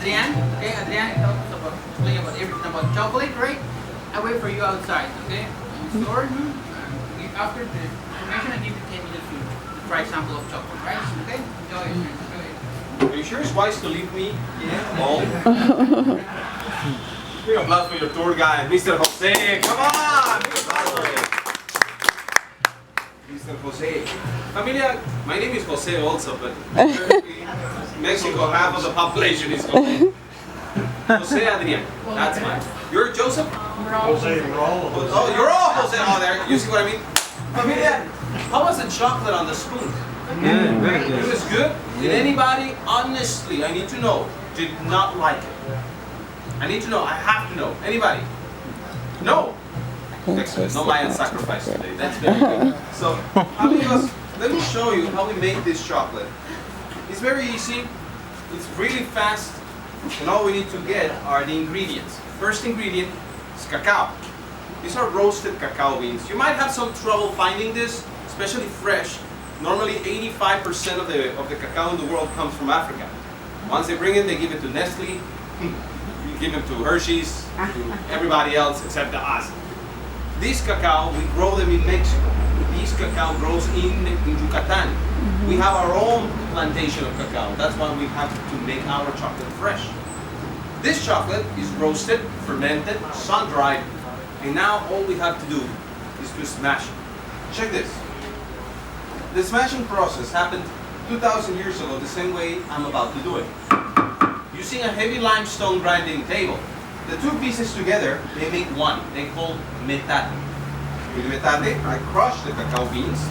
Adrian. Okay, Adrian help us about explain about everything about chocolate, right? I wait for you outside, okay? Store. After the information, I give you 10 minutes to try sample of chocolate, right? Okay? Enjoy it. Enjoy it. Are you sure it's wise to leave me alone? Big applause for your tour guide, Mr. Jose. Come on! Big applause for him. Mr. Jose. Familia, my name is Jose also, but Mexico, half of the population is Jose. Jose Adrian. That's fine. You're Joseph? Jose, we're all of us. Oh, you're all Jose. Oh, there. You see what I mean? Familia, how was the chocolate on the spoon? Good, very It good. was good. Did anybody, honestly, I need to know, did not like it? I need to know. I have to know. Anybody? No. Excellent. No Mayan sacrifice today. That's very good. So, amigos, let me show you how we make this chocolate. It's very easy. It's really fast. And all we need to get are the ingredients. First ingredient is cacao. These are roasted cacao beans. You might have some trouble finding this, especially fresh. Normally 85% of the cacao in the world comes from Africa. Once they bring it, they give it to Nestle, you give it to Hershey's, to everybody else except us. This cacao, we grow them in Mexico. This cacao grows in Yucatan. We have our own plantation of cacao. That's why we have to make our chocolate fresh. This chocolate is roasted, fermented, sun-dried, and now all we have to do is to smash it. Check this. The smashing process happened 2,000 years ago the same way I'm about to do it. Using a heavy limestone grinding table, the two pieces together, they make one. They call metate. With metate, I crush the cacao beans.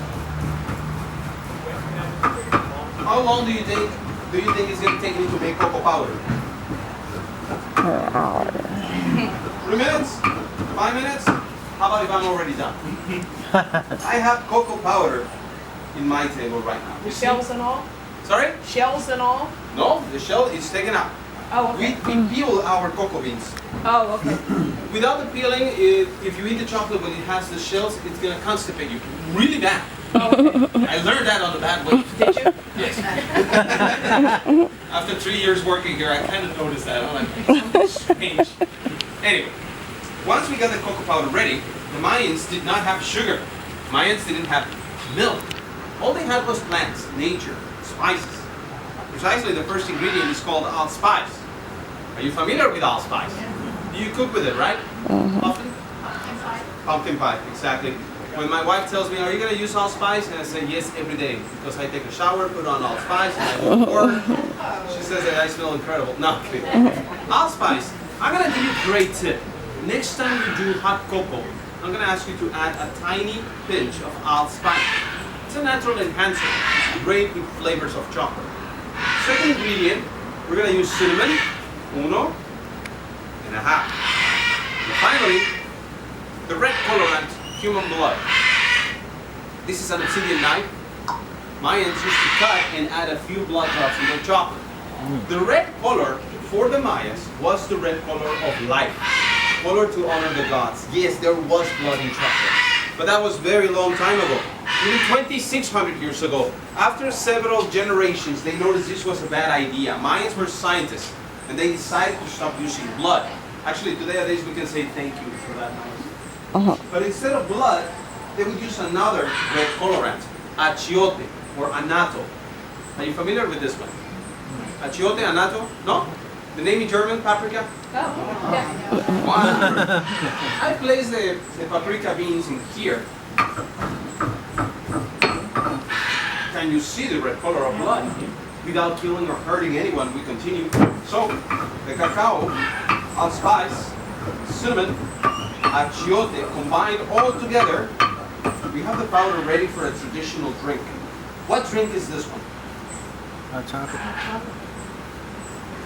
How long do you think it's going to take me to make cocoa powder? 3 minutes? 5 minutes? How about if I'm already done? I have cocoa powder in my table right now. The shells and all? Sorry? Shells and all? No, the shell is taken out. Oh, okay. We peel our cocoa beans. Oh, okay. Without the peeling, if you eat the chocolate when it has the shells, it's going to constipate you really bad. Oh, okay. I learned that on the bad way. Did you? Yes. After 3 years working here, I kind of noticed that. I'm like, something strange. Anyway, once we got the cocoa powder ready, the Mayans did not have sugar. Mayans didn't have milk. All they had was plants, nature, spices. Precisely, the first ingredient is called allspice. Are you familiar with allspice? You cook with it, right? Often? Pumpkin pie, exactly. When my wife tells me, are you going to use allspice? And I say, yes, every day. Because I take a shower, put on allspice, and I go to work. She says that I smell incredible. No, I'm kidding. Allspice, I'm going to give you a great tip. Next time you do hot cocoa, I'm going to ask you to add a tiny pinch of allspice. It's a natural enhancer. It's great with flavors of chocolate. Second ingredient, we're going to use cinnamon, 1.5. And finally, the red colorant, human blood. This is an obsidian knife. Mayans used to cut and add a few blood drops in their chocolate. The red color for the Mayas was the red color of life. Color to honor the gods. Yes, there was blood in chocolate. But that was very long time ago. Even 2,600 years ago. After several generations, they noticed this was a bad idea. Mayans were scientists, and they decided to stop using blood. Actually, today we can say thank you for that. But instead of blood, they would use another red colorant, achiote or anato. Are you familiar with this one? Achiote, anato? No? The name in German, paprika? Oh, yeah. Wow. I place the paprika beans in here. Can you see the red color of blood? Without killing or hurting anyone, we continue. So, the cacao, allspice, cinnamon, achiote combined all together, we have the powder ready for a traditional drink. What drink is this one? Chocolate.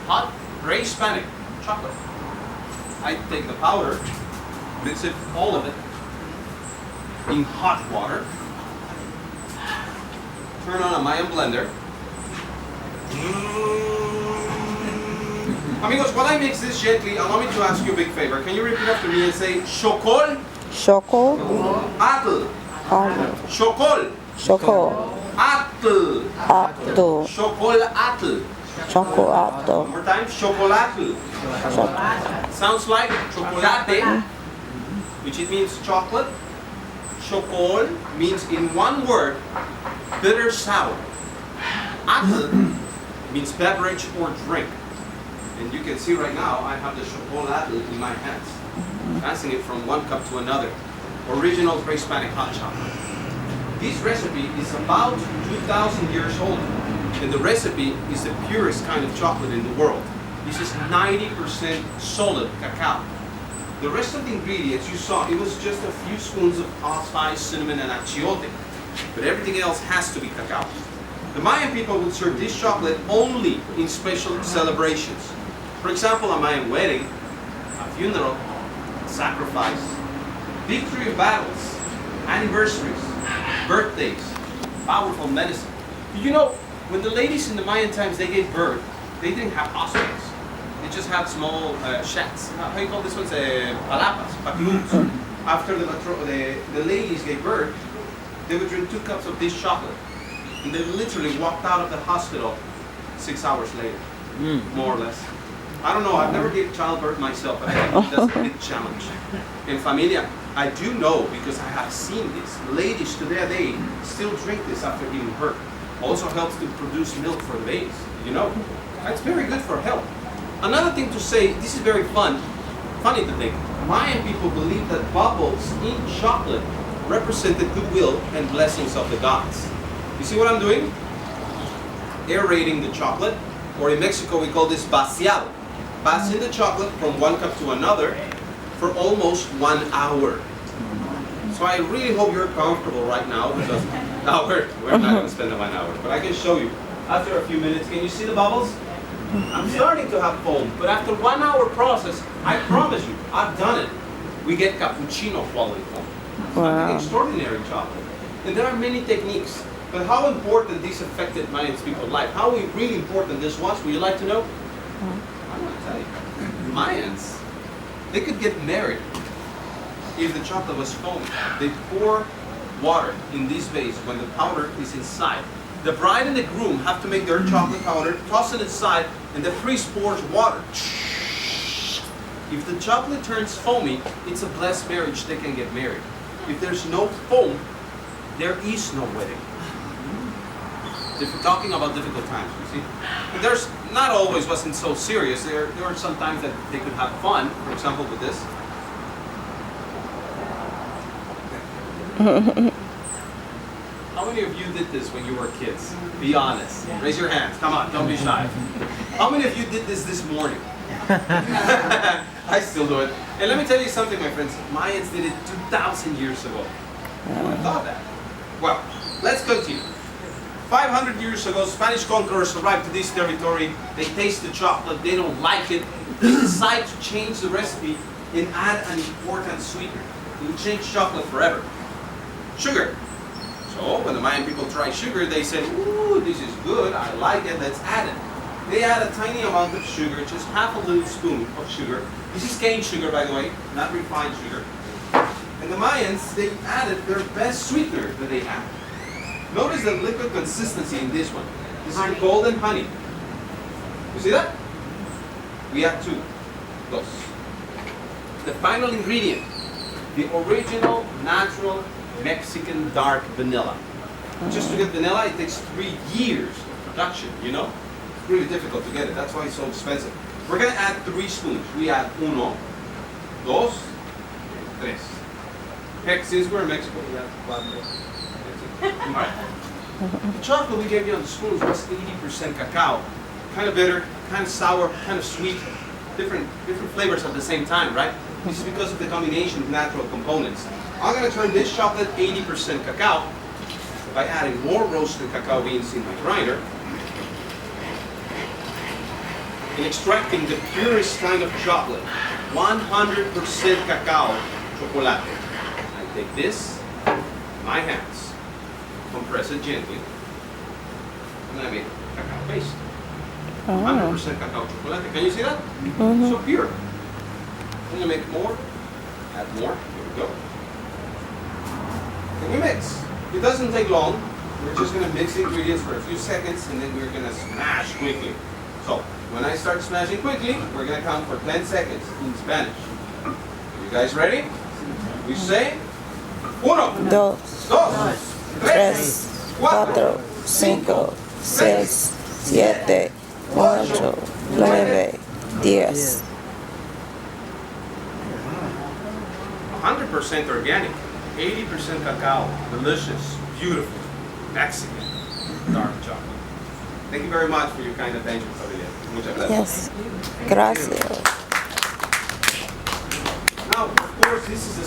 Hot raised Hispanic chocolate. I take the powder, mix it, all of it, in hot water. Turn on a Mayan blender. Amigos, while I mix this gently, allow me to ask you a big favor. Can you repeat after me and say, Chocol, Choco, atl, chocol, choco, atl, ato, chocol, atl, Chocolate. One more time. Chocolate. Sounds like chocolate, which it means chocolate. Chocol means in one word, bitter sour. Atl means beverage or drink. And you can see right now, I have the chocolate in my hands. Passing it from one cup to another. Original pre-Hispanic hot chocolate. This recipe is about 2,000 years old. And the recipe is the purest kind of chocolate in the world. This is 90% solid cacao. The rest of the ingredients you saw, it was just a few spoons of allspice, cinnamon, and achiote. But everything else has to be cacao. The Mayan people would serve this chocolate only in special celebrations. For example, a Mayan wedding, a funeral, a sacrifice, victory of battles, anniversaries, birthdays, powerful medicine. You know, when the ladies in the Mayan times, they gave birth, they didn't have hospitals. They just had small shacks. How do you call this one? Palapas, pacluns. After the ladies gave birth, they would drink 2 cups of this chocolate. And they literally walked out of the hospital 6 hours later, more or less. I don't know, I've never gave childbirth myself, but I think that's a big challenge. In familia, I do know, because I have seen this, ladies today, they still drink this after giving birth. Also helps to produce milk for the babies, you know. It's very good for health. Another thing to say, this is very funny to think. Mayan people believe that bubbles in chocolate represent the goodwill and blessings of the gods. You see what I'm doing? Aerating the chocolate, or in Mexico we call this vaciado. Passing the chocolate from one cup to another for almost 1 hour. So I really hope you're comfortable right now, because now we're not going to spend the 1 hour, but I can show you. After a few minutes, can you see the bubbles? I'm starting to have foam, but after 1 hour process, I promise you, I've done it. We get cappuccino quality foam. Wow. Extraordinary chocolate. And there are many techniques. But how important this affected Mayan people's life, how really important this was, would you like to know? I want to tell you. Mayans, they could get married if the chocolate was foamy. They pour water in this vase when the powder is inside. The bride and the groom have to make their chocolate powder, toss it inside, and the priest pours water. If the chocolate turns foamy, it's a blessed marriage, they can get married. If there's no foam, there is no wedding. If we're talking about difficult times, you see. And there's not always wasn't so serious. There are some times that they could have fun. For example, with this. How many of you did this when you were kids? Be honest. Raise your hands. Come on, don't be shy. How many of you did this morning? I still do it. And let me tell you something, my friends. Mayans did it 2,000 years ago. Who would have thought that? Well, let's continue. 500 years ago, Spanish conquerors arrived to this territory. They taste the chocolate, they don't like it. They decide to change the recipe and add an important sweetener. It will change chocolate forever. Sugar. So when the Mayan people tried sugar, they said, ooh, this is good, I like it, let's add it. They add a tiny amount of sugar, just half a little spoon of sugar. This is cane sugar, by the way, not refined sugar. And the Mayans, they added their best sweetener that they had. Notice the liquid consistency in this one. This is golden honey. You see that? We add 2. Dos. The final ingredient, the original, natural, Mexican dark vanilla. Just to get vanilla, it takes 3 years of production, you know? It's really difficult to get it. That's why it's so expensive. We're going to add 3 spoons. We add 1, 2, 3. Heck, since we're in Mexico, we add 4. Right. The chocolate we gave you on the spoons was 80% cacao. Kind of bitter, kind of sour, kind of sweet. Different flavors at the same time, right? This is because of the combination of natural components. I'm going to turn this chocolate 80% cacao by adding more roasted cacao beans in my grinder and extracting the purest kind of chocolate, 100% cacao chocolate. I take this, my hands, compress it gently, and I make cacao paste. 100% cacao chocolate. Can you see that? So pure. I'm going to make more, add more, here we go. And we mix. It doesn't take long. We're just going to mix the ingredients for a few seconds and then we're going to smash quickly. So, when I start smashing quickly, we're gonna count for 10 seconds in Spanish. You guys ready? We say, uno, Dos, dos, tres, cuatro, cinco, seis, siete, ocho, nueve, 10. 100% organic, 80% cacao, delicious, beautiful, Mexican, dark chocolate. Thank you very much for your kind attention, Familia. Muchas gracias. Yes. Gracias. Now, of course, this is a